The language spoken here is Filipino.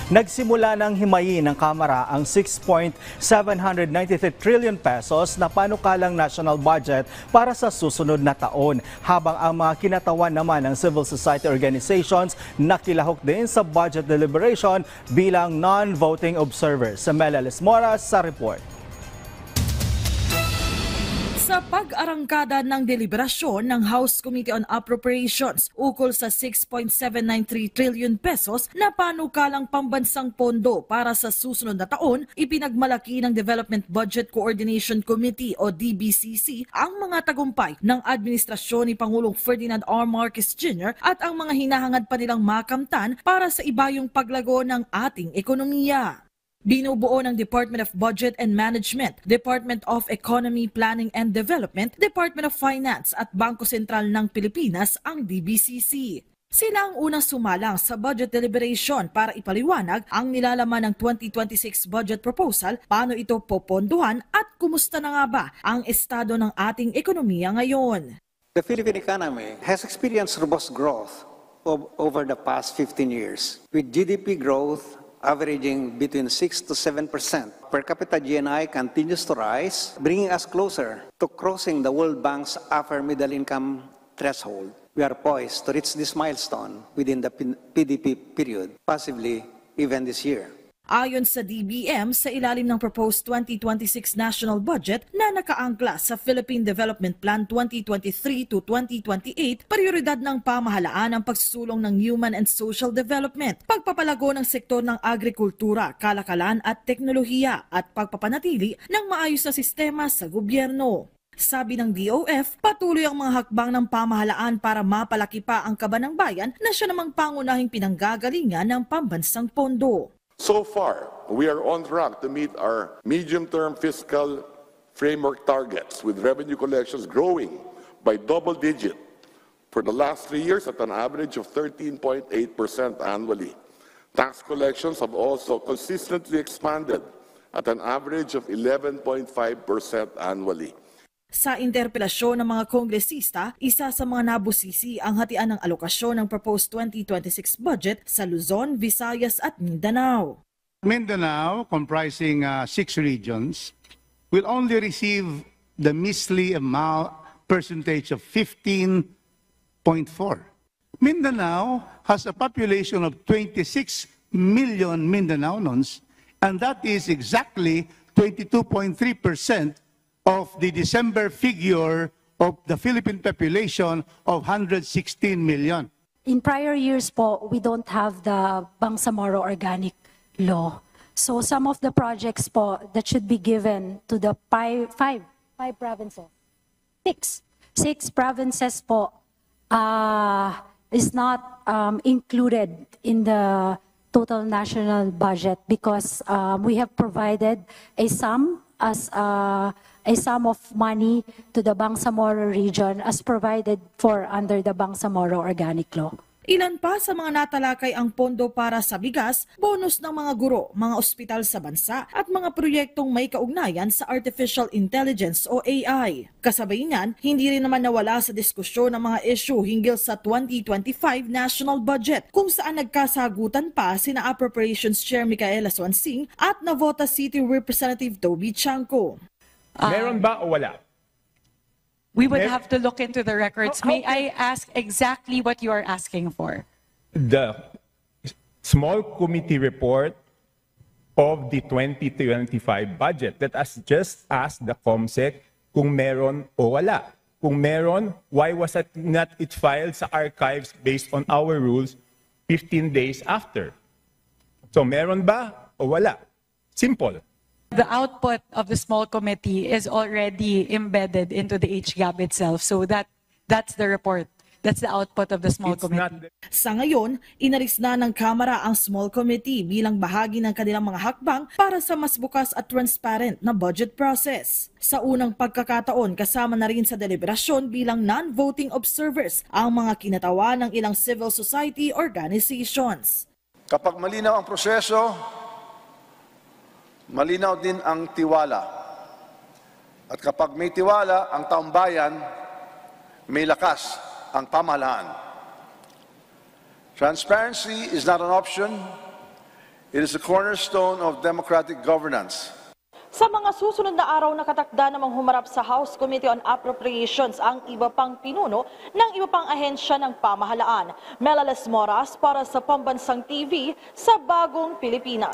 Nagsimula ng himayin ng Kamara ang 6.793 trillion pesos na panukalang national budget para sa susunod na taon, habang ang mga kinatawan naman ng civil society organizations nakilahok din sa budget deliberation bilang non-voting observers. Mela Lesmoras sa report. Sa pag-arangkada ng deliberasyon ng House Committee on Appropriations ukol sa 6.793 trillion pesos na panukalang pambansang pondo para sa susunod na taon, ipinagmalaki ng Development Budget Coordination Committee o DBCC ang mga tagumpay ng administrasyon ni Pangulong Ferdinand R. Marcos Jr. at ang mga hinahangad pa nilang makamtan para sa ibayong paglago ng ating ekonomiya. Binubuo ng Department of Budget and Management, Department of Economy, Planning and Development, Department of Finance at Bangko Sentral ng Pilipinas ang DBCC. Sila ang unang sumalang sa budget deliberation para ipaliwanag ang nilalaman ng 2026 budget proposal, paano ito poponduhan at kumusta na nga ba ang estado ng ating ekonomiya ngayon. The Philippine economy has experienced robust growth over the past 15 years, with GDP growth averaging between 6 to 7%. Per capita GNI continues to rise, bringing us closer to crossing the World Bank's upper middle income threshold. We are poised to reach this milestone within the PDP period, possibly even this year. Ayon sa DBM, sa ilalim ng proposed 2026 national budget na nakaangkla sa Philippine Development Plan 2023 to 2028, prioridad ng pamahalaan ang pagsusulong ng human and social development, pagpapalago ng sektor ng agrikultura, kalakalan at teknolohiya at pagpapanatili ng maayos na sistema sa gobyerno. Sabi ng DOF, patuloy ang mga hakbang ng pamahalaan para mapalaki pa ang kaba ng bayan na siya namang pangunahing pinanggagalingan ng pambansang pondo. So far, we are on track to meet our medium-term fiscal framework targets, with revenue collections growing by double-digit for the last 3 years at an average of 13.8% annually. Tax collections have also consistently expanded at an average of 11.5% annually. Sa interpelasyon ng mga kongresista, isa sa mga nabusisi ang hatian ng alokasyon ng proposed 2026 budget sa Luzon, Visayas at Mindanao. Mindanao, comprising 6 regions, will only receive the measly amount percentage of 15.4. Mindanao has a population of 26 million Mindanaonons, and that is exactly 22.3% of the December figure of the Philippine population of 116 million. In prior years po, we don't have the Bangsamoro Organic Law. So some of the projects po that should be given to the five provinces, six provinces po is not included in the total national budget because we have provided a sum as a sum of money to the Bangsamoro region as provided for under the Bangsamoro Organic Law. Ilan pa sa mga natalakay ang pondo para sa bigas, bonus ng mga guro, mga ospital sa bansa at mga proyektong may kaugnayan sa Artificial Intelligence o AI. Kasabay niyan, hindi rin naman nawala sa diskusyon ng mga issue hinggil sa 2025 national budget kung saan nagkasagutan pa sina Appropriations Chair Micaela Swansing at Navota City Representative Toby Chanco. Meron ba o wala? We would have to look into the records. May I ask exactly what you are asking for? The small committee report of the 2025 budget that has just asked the COMSEC kung meron o wala. Kung meron, why was it not filed sa archives based on our rules 15 days after? So meron ba o wala? Simple. The output of the small committee is already embedded into the HGAB itself. So that's the report. That's the output of the small committee. Sa ngayon, inalis na ng Kamara ang small committee bilang bahagi ng kanilang mga hakbang para sa mas bukas at transparent na budget process. Sa unang pagkakataon, kasama na rin sa deliberasyon bilang non-voting observers ang mga kinatawa ng ilang civil society organizations. Kapag malinaw ang proseso, malinaw din ang tiwala. At kapag may tiwala ang taong bayan, may lakas ang pamahalaan. Transparency is not an option, It is a cornerstone of democratic governance. Sa mga susunod na araw, nakatakda namang humarap sa House Committee on Appropriations ang iba pang pinuno ng iba pang ahensya ng pamahalaan. Melales Moras para sa Pambansang TV sa Bagong Pilipinas.